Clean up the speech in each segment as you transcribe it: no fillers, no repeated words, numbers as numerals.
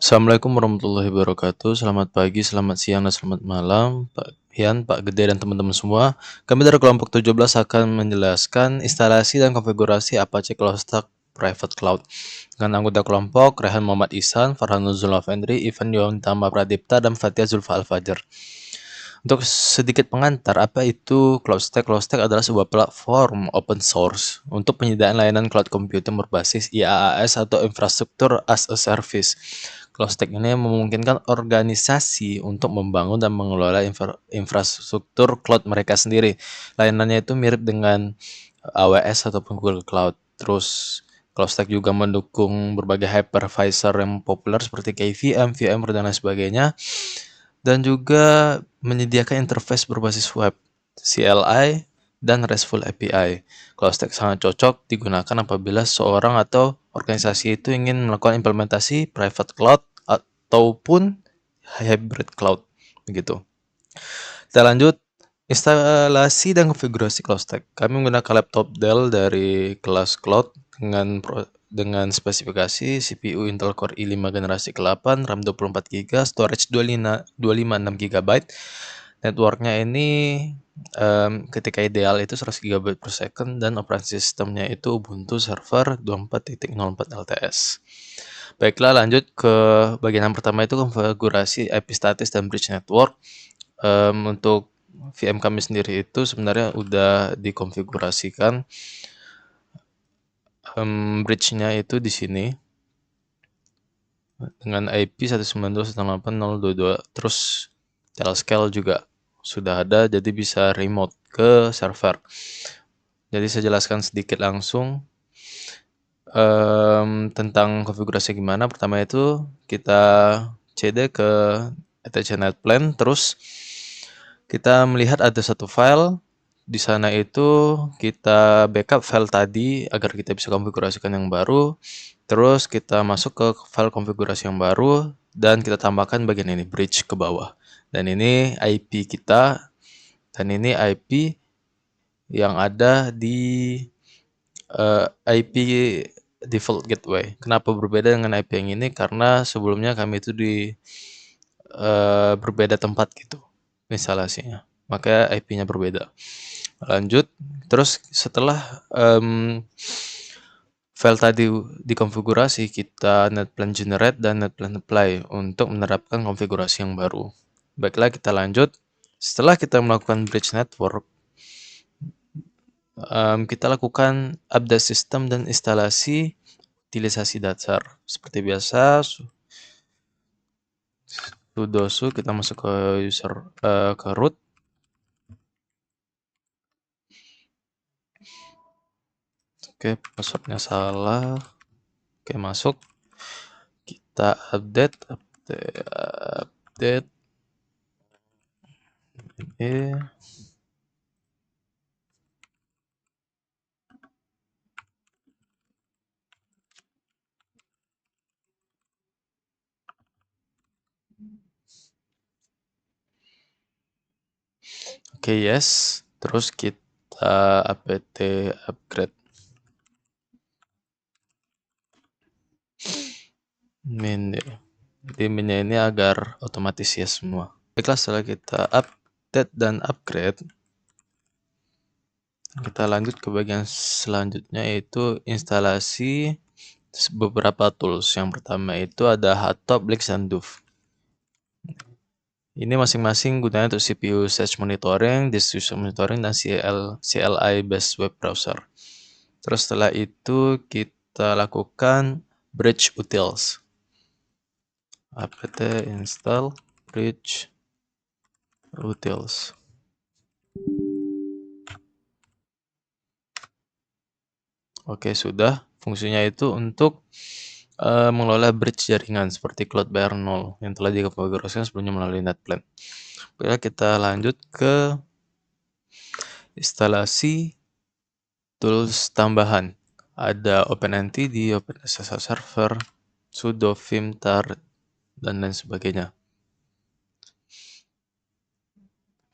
Assalamualaikum warahmatullahi wabarakatuh. Selamat pagi, selamat siang, dan selamat malam, Pak Hian, Pak Gede, dan teman-teman semua. Kami dari kelompok 17 akan menjelaskan instalasi dan konfigurasi Apache CloudStack Private Cloud. Dengan anggota kelompok, Rehan Muhammad Ihsan, Farhanul Zulfandri, Ivan Yontama Pradipta, dan Fatia Zulfa Al-Fajar. Untuk sedikit pengantar, apa itu CloudStack? CloudStack adalah sebuah platform open source untuk penyediaan layanan cloud computing berbasis IaaS atau infrastruktur as a service. CloudStack ini memungkinkan organisasi untuk membangun dan mengelola infrastruktur cloud mereka sendiri. Layanannya itu mirip dengan AWS ataupun Google Cloud. Terus CloudStack juga mendukung berbagai hypervisor yang populer seperti KVM, VMware, dan lain sebagainya. Dan juga menyediakan interface berbasis web, CLI, dan RESTful API. CloudStack sangat cocok digunakan apabila seorang atau organisasi itu ingin melakukan implementasi private cloud ataupun hybrid cloud. Begitu. Kita lanjut. Instalasi dan konfigurasi CloudStack. Kami menggunakan laptop Dell dari kelas Cloud dengan spesifikasi CPU Intel Core i5 generasi ke-8, RAM 24GB, storage 256GB. Networknya ini ketika ideal itu 100GB per second dan operasi sistemnya itu Ubuntu Server 24.04 LTS. Baiklah, lanjut ke bagian yang pertama itu konfigurasi IP status dan bridge network. Untuk VM kami sendiri itu sebenarnya udah dikonfigurasikan bridge-nya itu di sini dengan IP 192.168.022. Terus Telescale juga sudah ada, jadi bisa remote ke server. Jadi saya jelaskan sedikit langsung tentang konfigurasi gimana. Pertama itu kita cd ke Ethernet plan, terus kita melihat ada satu file. Di sana itu kita backup file tadi agar kita bisa konfigurasikan yang baru. Terus kita masuk ke file konfigurasi yang baru dan kita tambahkan bagian ini, bridge ke bawah. Dan ini IP kita, dan ini IP yang ada di IP default gateway. Kenapa berbeda dengan IP yang ini? Karena sebelumnya kami itu di berbeda tempat gitu instalasinya, maka IP-nya berbeda. Lanjut, terus setelah file tadi dikonfigurasi, kita netplan generate dan netplan apply untuk menerapkan konfigurasi yang baru. Baiklah, kita lanjut. Setelah kita melakukan bridge network, kita lakukan update sistem dan instalasi utilisasi dasar. Seperti biasa, sudo kita masuk ke user ke root. Oke, passwordnya salah. Oke, masuk. Kita update. Oke, yes. Terus kita apt upgrade min. Jadi minnya ini agar otomatis ya semua. Baiklah, setelah kita update dan upgrade, kita lanjut ke bagian selanjutnya, yaitu instalasi beberapa tools. Yang pertama itu ada Hardtop, Blix, dan Dove. Ini masing-masing gunanya untuk CPU Search Monitoring, Distribution Monitoring, dan CLI based web browser. Terus setelah itu kita lakukan bridge utils. Apt install bridge utils. Oke, sudah. Fungsinya itu untuk mengelola bridge jaringan seperti CloudBR 0 yang telah dikonfigurasikan sebelumnya melalui NetPlan. Oke, kita lanjut ke instalasi tools tambahan. Ada OpenNTD, OpenSSH Server, sudo vim tar, dan lain sebagainya.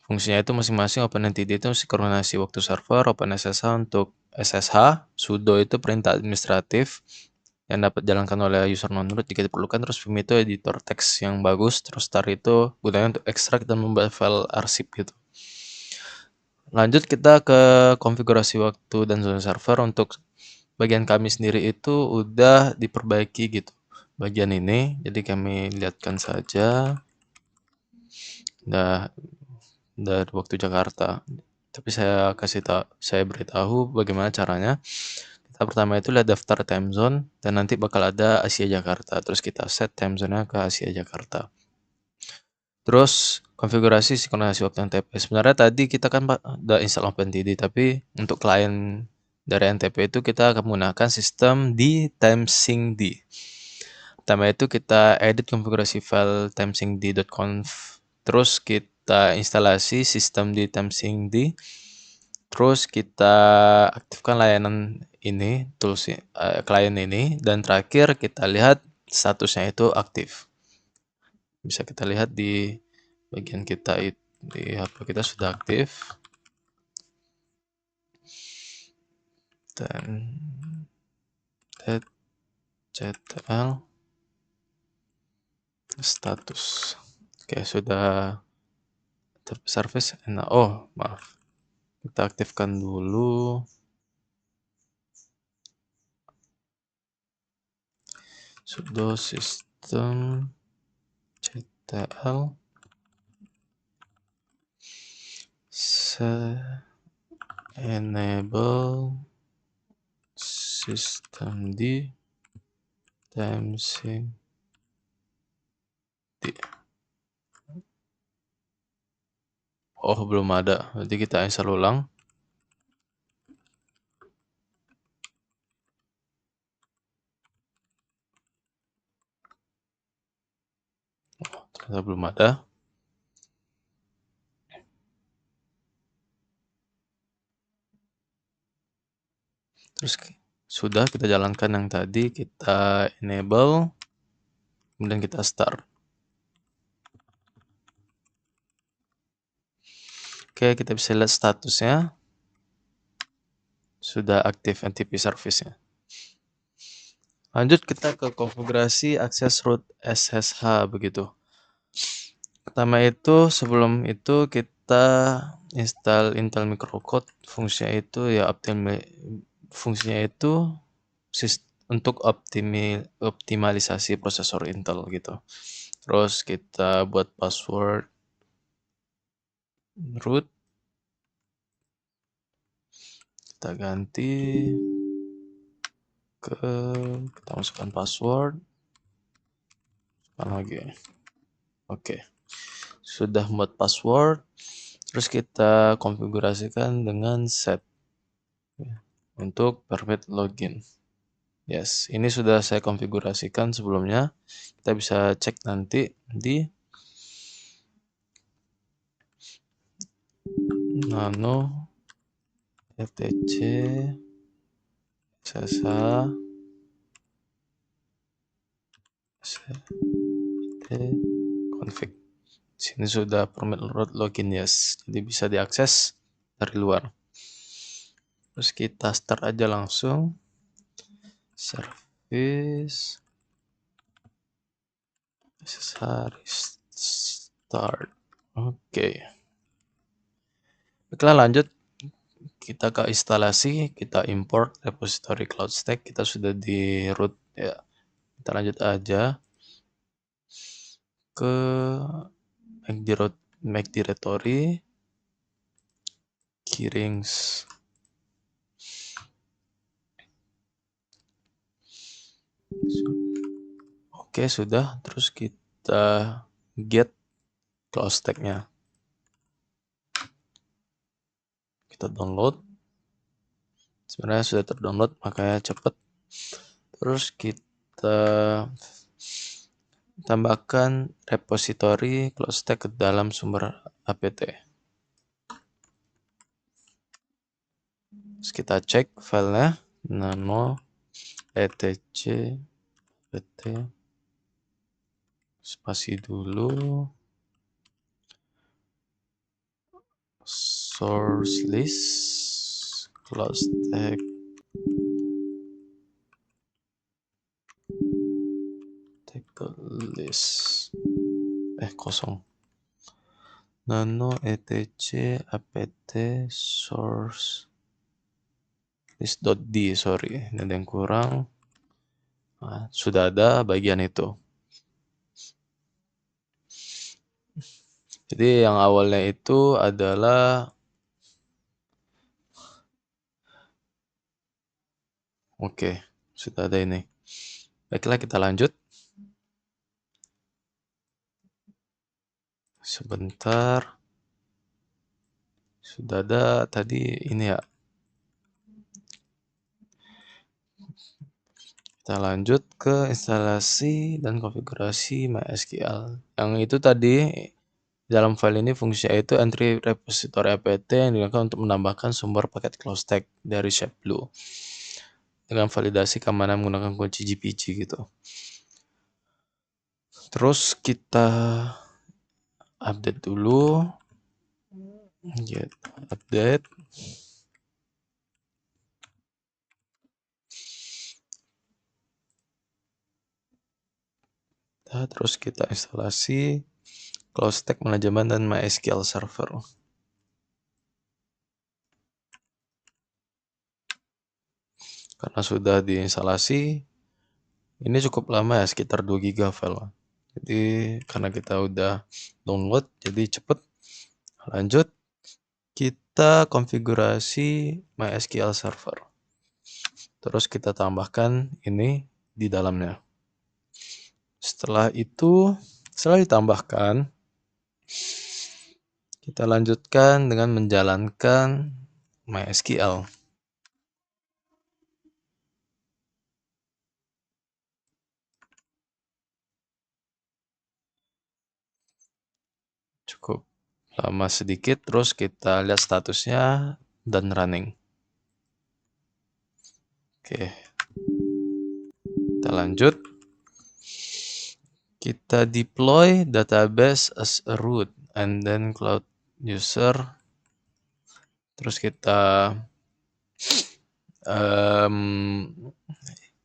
Fungsinya itu masing-masing. OpenNTD itu sinkronisasi waktu server, OpenSSH untuk SSH, sudo itu perintah administratif, yang dapat dijalankan oleh user non-root jika diperlukan. Terus Vim itu editor teks yang bagus. Terus Star itu gunanya untuk ekstrak dan membuat file arsip gitu. Lanjut kita ke konfigurasi waktu dan zona server. Untuk bagian kami sendiri itu udah diperbaiki gitu. Bagian ini, jadi kami lihatkan saja. Dari waktu Jakarta. Tapi saya beritahu bagaimana caranya. Kita pertama itu lihat daftar time zone dan nanti bakal ada Asia Jakarta. Terus kita set time zone-nya ke Asia Jakarta. Terus konfigurasi sinkronisasi waktu NTP. Sebenarnya tadi kita kan udah install OpenTD, tapi untuk klien dari NTP itu kita akan menggunakan sistem di timesyncd. Pertama itu kita edit konfigurasi file timesyncd.conf. Terus kita instalasi sistem di timesyncd. Terus kita aktifkan layanan ini, klien ini, dan terakhir kita lihat statusnya itu aktif. Bisa kita lihat di bagian kita di HP kita sudah aktif. Dan ctl status. Oke, sudah service. Oh, maaf. Kita aktifkan dulu. Sudo system ctl enable system di timesyncd. Oh, belum ada. Nanti kita install ulang. Oh, ternyata belum ada. Terus sudah kita jalankan yang tadi, kita enable, kemudian kita start. Oke, kita bisa lihat statusnya. Sudah aktif NTP service-nya. Lanjut kita ke konfigurasi akses root SSH begitu. Pertama itu, sebelum itu kita install Intel Microcode. Fungsinya itu untuk optimalisasi prosesor Intel gitu. Terus kita buat password root, kita ganti kita masukkan password, lagi. Oke, sudah membuat password. Terus kita konfigurasikan dengan set untuk private login. Yes, ini sudah saya konfigurasikan sebelumnya. Kita bisa cek nanti di nano etc ssh config. Sini sudah permit root login, yes. Jadi bisa diakses dari luar. Terus kita start aja langsung. Service start. Oke. Baiklah, lanjut kita ke instalasi, kita import repository CloudStack. Kita sudah di root ya. Kita lanjut aja ke make directory keyrings. Oke, sudah. Terus kita get CloudStack-nya. Kita download. Sebenarnya sudah terdownload, makanya cepat. Terus kita tambahkan repository CloudStack ke dalam sumber apt. Terus kita cek filenya nano etc apt spasi dulu source list CloudStack list kosong nano etc apt source list.d, sorry, ini ada yang kurang. Nah, sudah ada bagian itu. Jadi yang awalnya itu adalah oke, sudah ada ini. Baiklah, kita lanjut. Sebentar. Sudah ada tadi ini ya. Kita lanjut ke instalasi dan konfigurasi MySQL. Yang itu tadi dalam file ini fungsinya itu entry repository apt yang digunakan untuk menambahkan sumber paket CloudStack dari ShapeBlue dengan validasi keamanan menggunakan kunci GPG gitu. Terus kita update dulu. Get update. Nah, terus kita instalasi CloudStack manajemen dan MySQL Server. Karena sudah diinstalasi, ini cukup lama ya, sekitar 2 GB file. Jadi karena kita udah download, jadi cepet. Lanjut, kita konfigurasi MySQL Server. Terus kita tambahkan ini di dalamnya. Setelah ditambahkan, kita lanjutkan dengan menjalankan MySQL. Cukup lama sedikit, terus kita lihat statusnya dan running. Oke, kita lanjut. Kita deploy database as a root and then cloud user. Terus kita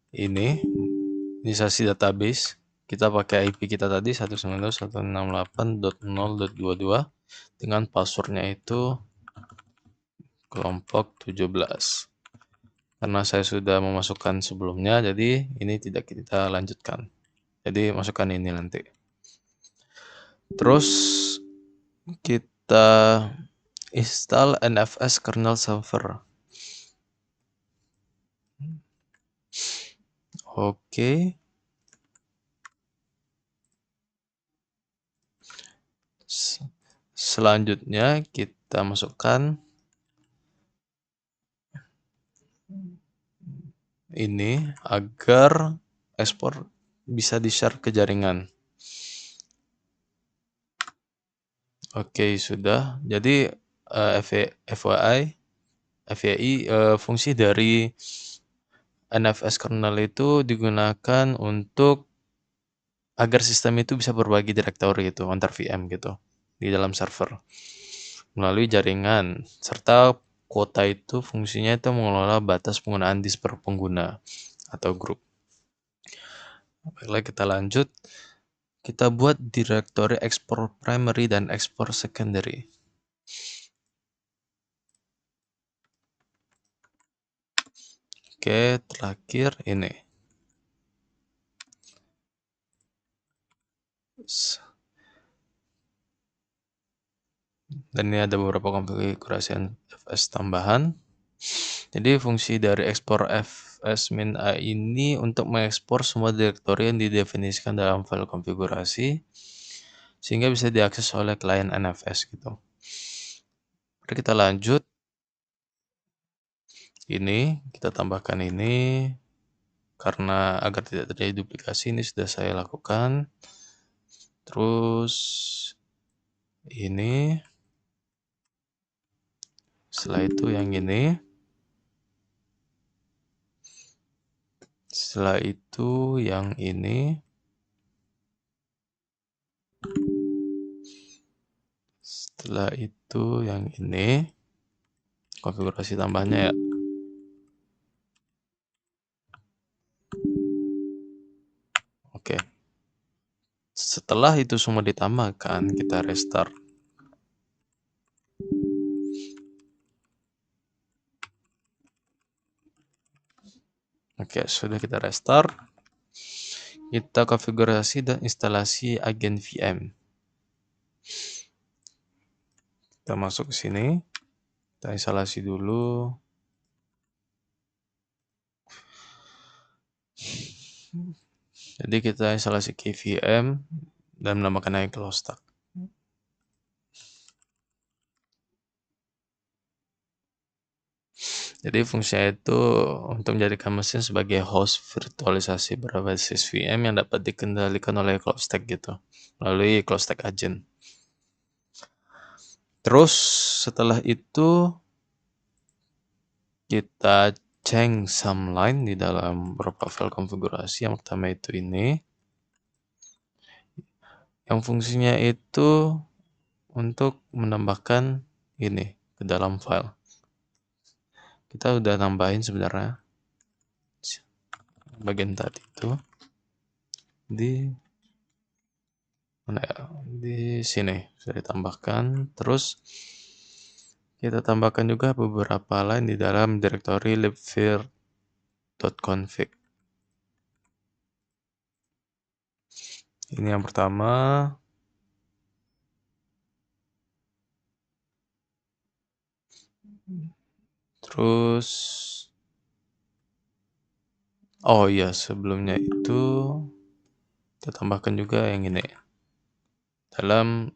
inisiasi database. Kita pakai IP kita tadi 192.168.0.22 dengan passwordnya itu kelompok 17. Karena saya sudah memasukkan sebelumnya, jadi ini tidak kita lanjutkan. Jadi masukkan ini nanti. Terus kita install NFS kernel server. Oke. Selanjutnya kita masukkan ini agar ekspor bisa di-share ke jaringan. Oke, sudah. Jadi FYI, fungsi dari NFS kernel itu digunakan untuk agar sistem itu bisa berbagi direktori gitu, antar VM gitu di dalam server melalui jaringan, serta kuota itu fungsinya itu mengelola batas penggunaan disk per pengguna atau grup. Baiklah, kita lanjut. Kita buat direktori ekspor primary dan ekspor secondary. Oke, terakhir ini. Dan ini ada beberapa konfigurasi NFS tambahan. Jadi fungsi dari ekspor fs-a ini untuk mengekspor semua direktori yang didefinisikan dalam file konfigurasi sehingga bisa diakses oleh klien NFS gitu. Mari kita lanjut. Ini kita tambahkan ini karena agar tidak terjadi duplikasi, ini sudah saya lakukan. Terus ini, setelah itu yang ini, setelah itu yang ini, setelah itu yang ini, konfigurasi tambahnya ya. Oke. Setelah itu semua ditambahkan, kita restart. Oke, sudah kita restart. Kita konfigurasi dan instalasi agen VM. Kita masuk ke sini. Kita instalasi dulu. Jadi kita instalasi KVM dan menambahkan iCloudStack. Jadi fungsinya itu untuk menjadikan mesin sebagai host virtualisasi berbasis VM yang dapat dikendalikan oleh CloudStack gitu, melalui CloudStack Agent. Terus setelah itu kita change some line di dalam beberapa file konfigurasi. Yang pertama itu ini, yang fungsinya itu untuk menambahkan ini ke dalam file. Kita udah nambahin sebenarnya bagian tadi itu di mana ya? Di sini sudah ditambahkan. Terus kita tambahkan juga beberapa line di dalam direktori libvirt.config. Ini yang pertama. Terus oh iya, sebelumnya itu kita tambahkan juga yang ini dalam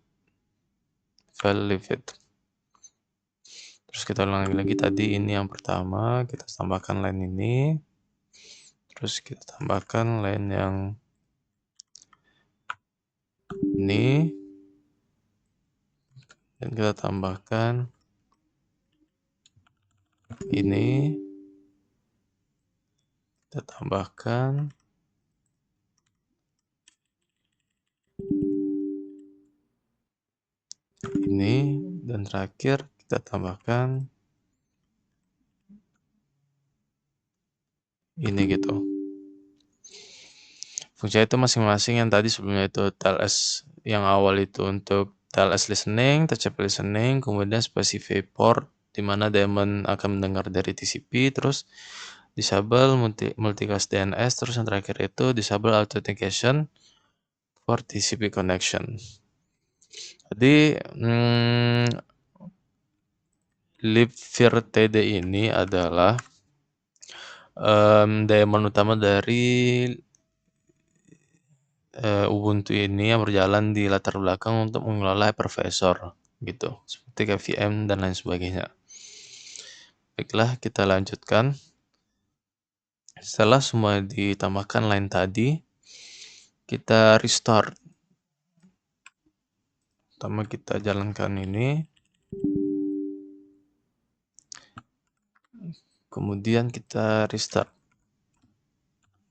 file libvirt. Terus kita ulangi lagi tadi, ini yang pertama, kita tambahkan line ini. Terus kita tambahkan line yang ini. Dan kita tambahkan ini. Kita tambahkan ini. Dan terakhir kita tambahkan ini gitu. Fungsi itu masing-masing yang tadi sebelumnya itu TLS yang awal itu untuk TLS listening, TCP listening, kemudian specify port di mana daemon akan mendengar dari TCP, terus disable multicast DNS, terus yang terakhir itu disable authentication for TCP connection. Jadi libvirt.td ini adalah daemon utama dari Ubuntu ini yang berjalan di latar belakang untuk mengelola hypervisor gitu, seperti KVM dan lain sebagainya. Baiklah, kita lanjutkan. Setelah semua ditambahkan line tadi, kita restart. Pertama kita jalankan ini. Kemudian kita restart.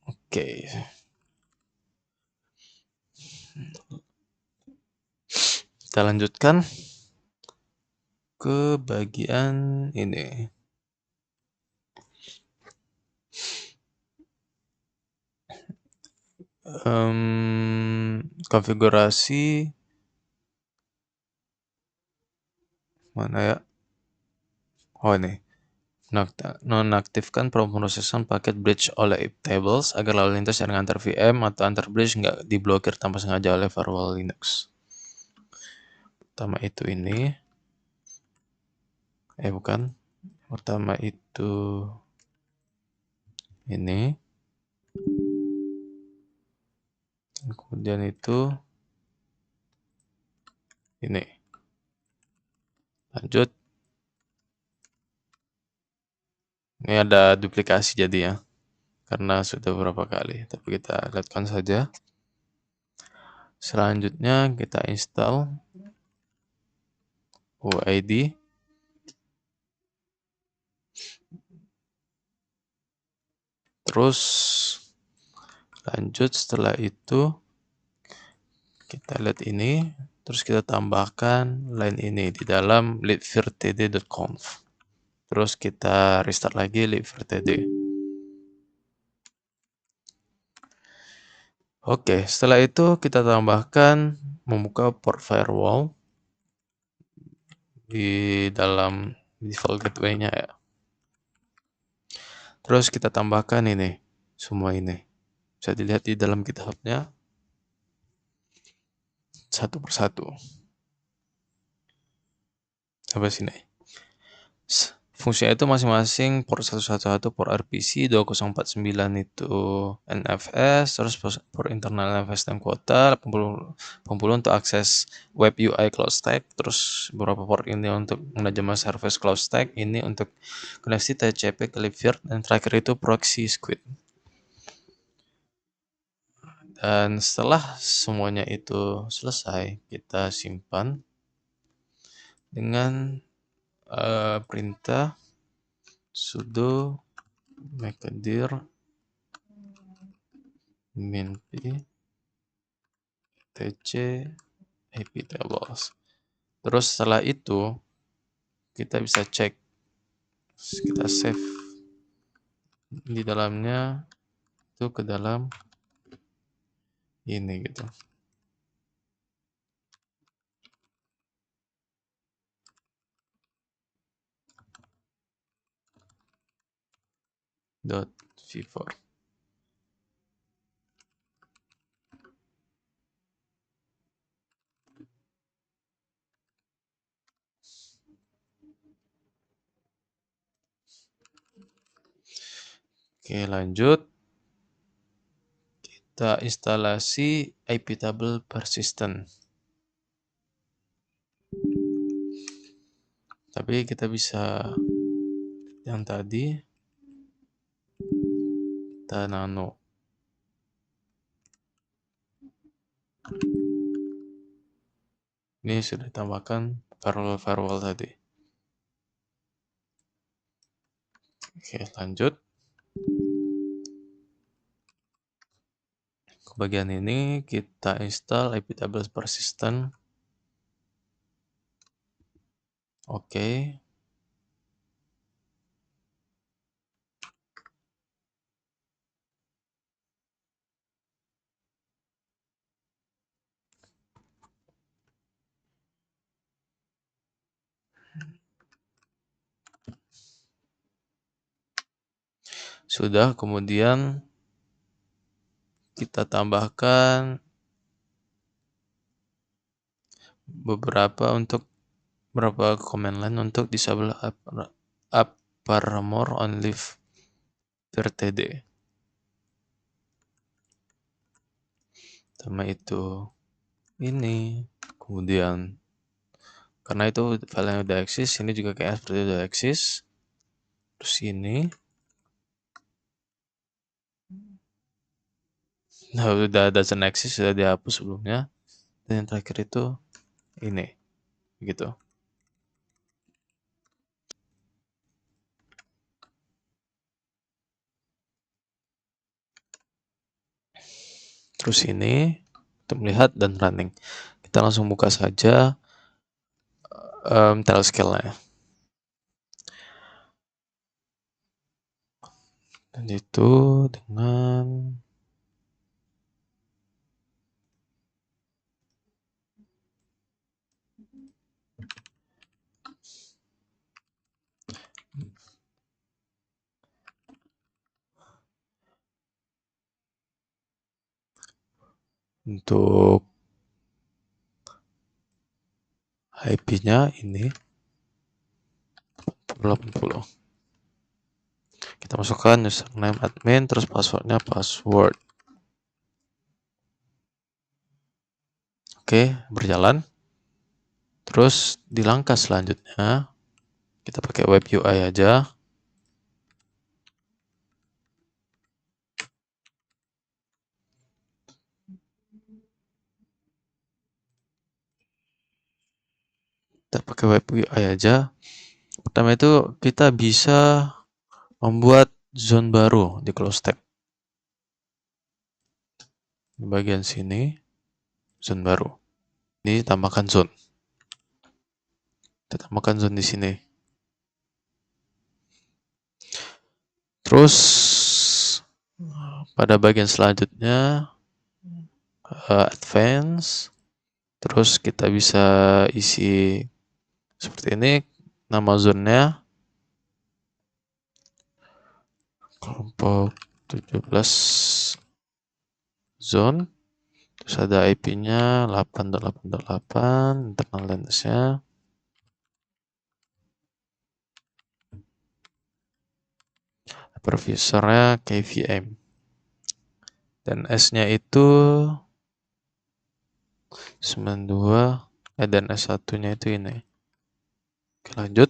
Oke. Kita lanjutkan ke bagian ini. Konfigurasi mana ya? Oh ini. Nonaktifkan pemrosesan paket bridge oleh tables agar lalu lintas jaringan antar VM atau antar bridge nggak diblokir tanpa sengaja oleh firewall Linux. Pertama itu ini. Bukan. Pertama itu ini. Kemudian itu ini. Lanjut. Ini ada duplikasi jadi ya. Karena sudah beberapa kali. Tapi kita lihatkan saja. Selanjutnya kita install UID. Terus lanjut setelah itu kita lihat ini. Terus kita tambahkan line ini di dalam libvirt.td.conf. Terus kita restart lagi libvirt.td. Oke, setelah itu kita tambahkan membuka port firewall di dalam default gateway-nya ya. Terus kita tambahkan ini, semua ini. Bisa dilihat di dalam GitHub-nya satu persatu. Sampai sini. Fungsinya itu masing-masing port 111 port RPC, 2049 itu NFS, terus port internal NFS dan kuota, 80 untuk akses web UI Cloud Stack, terus beberapa port ini untuk manajemen service Cloud Stack, ini untuk koneksi TCP ke Livevirt, dan terakhir itu proxy Squid. Dan setelah semuanya itu selesai, kita simpan dengan perintah sudo mkdir minp tc iptables. Terus setelah itu kita bisa cek, kita save di dalamnya itu ke dalam ini gitu. .v4. Oke, lanjut. Kita instalasi iptable persistent. Tapi kita bisa yang tadi kita nano. Ini sudah ditambahkan firewall tadi. Oke, lanjut. Ke bagian ini kita install iptable persistent. Oke. Sudah, kemudian kita tambahkan beberapa command line untuk disable more on leave td. Sama itu ini, kemudian karena itu file yang udah eksis, ini juga kayak seperti udah eksis. Terus ini, nah udah doesn't exist, sudah dihapus sebelumnya. Dan yang terakhir itu ini, gitu. Terus ini untuk melihat dan running. Kita langsung buka saja Telescale-nya. Dan itu dengan untuk IP-nya ini 80. Kita masukkan username admin, terus passwordnya password. Oke, berjalan. Terus di langkah selanjutnya kita pakai web UI aja. Kita pakai web UI aja. Pertama itu kita bisa membuat zone baru di CloudStack. Di bagian sini zone baru. Ini tambahkan zone. Kita tambahkan zone di sini. Terus pada bagian selanjutnya advance. Terus kita bisa isi seperti ini, nama zone-nya kelompok 17 zone. Terus ada IP-nya 8.8.8, internal lens-nya. Hypervisornya KVM. Dan S-nya itu 92, dan S1-nya itu ini. Oke, lanjut.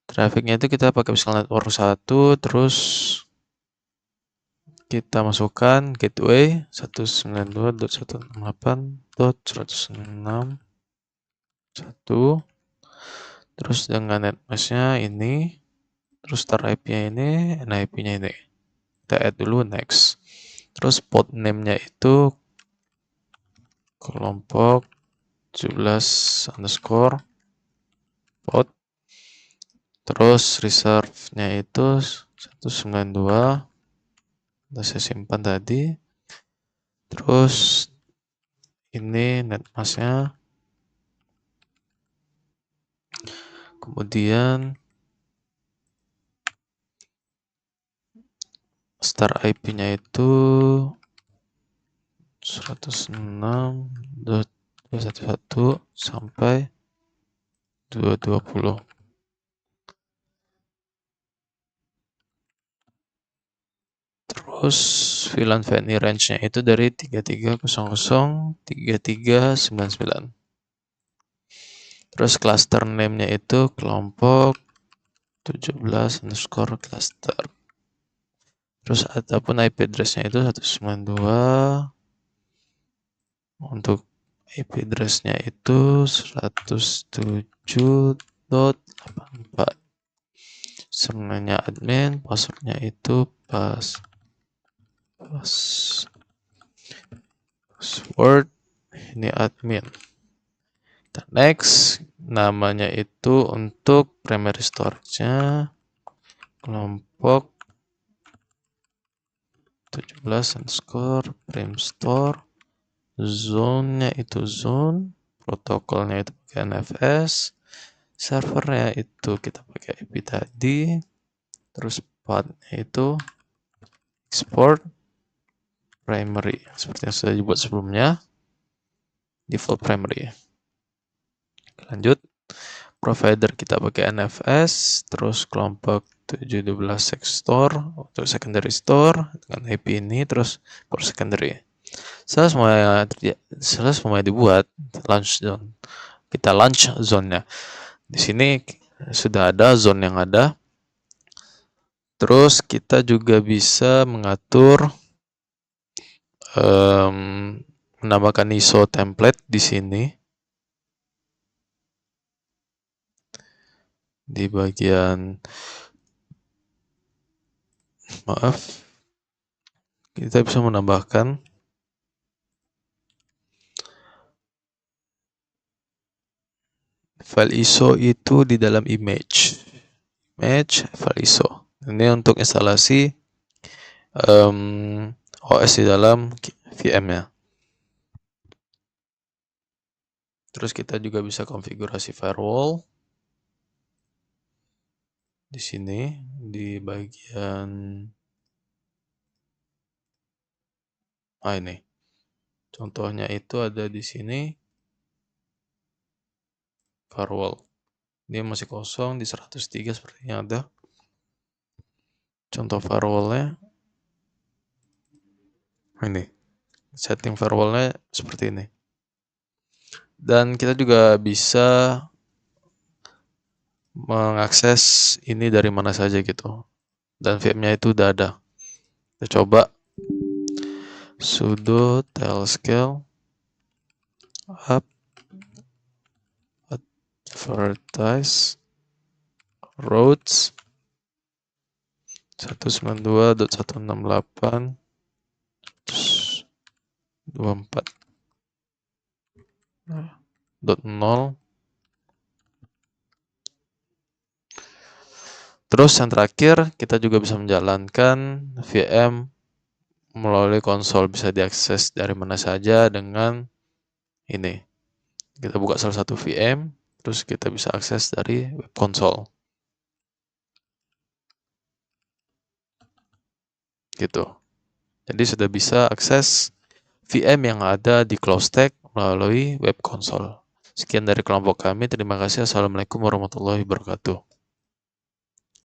Trafficnya itu kita pakai Pixel Network 1, terus kita masukkan gateway 192.168.106.1, terus dengan netmasknya ini, terus start IP-nya ini, NIP-nya ini. Kita add dulu, next. Terus port name-nya itu kelompok 17 underscore port. Terus reserve-nya itu 192. Udah saya simpan tadi. Terus ini netmasknya. Kemudian start IP-nya itu 106.211 sampai 220. Terus VLAN VNI range-nya itu dari 3300.3399. Terus cluster name-nya itu kelompok 17 underscore cluster. Terus ataupun IP address-nya itu 192. Untuk IP address-nya itu 107.84. Username-nya admin, password-nya itu password ini admin. Next, namanya itu untuk primary storage-nya kelompok 17 underscore prim store. Zone-nya itu zone, protokolnya itu pakai NFS, servernya itu kita pakai IP tadi, terus path-nya itu export primary seperti yang sudah dibuat sebelumnya, default primary. Lanjut, provider kita pakai NFS, terus kelompok 712 store untuk secondary store dengan IP ini, terus for secondary. Setelah semuanya dibuat, launch zone. Kita launch zone-nya. Di sini sudah ada zone yang ada. Terus kita juga bisa mengatur menambahkan ISO template di sini. Di bagian kita bisa menambahkan file ISO itu di dalam image file ISO. Ini untuk instalasi OS di dalam VM-nya. Terus kita juga bisa konfigurasi firewall di sini di bagian ini. Contohnya itu ada di sini firewall. Ini masih kosong di 103 sepertinya ada. Contoh firewallnya ini. Setting firewallnya seperti ini. Dan kita juga bisa mengakses ini dari mana saja gitu. Dan VM-nya itu udah ada. Kita coba sudo tailscale up advertise routes 192.168.24.0. Terus yang terakhir kita juga bisa menjalankan VM melalui konsol, bisa diakses dari mana saja dengan ini. Kita buka salah satu VM, terus kita bisa akses dari web konsol. Gitu. Jadi sudah bisa akses VM yang ada di CloudStack melalui web konsol. Sekian dari kelompok kami. Terima kasih. Assalamualaikum warahmatullahi wabarakatuh.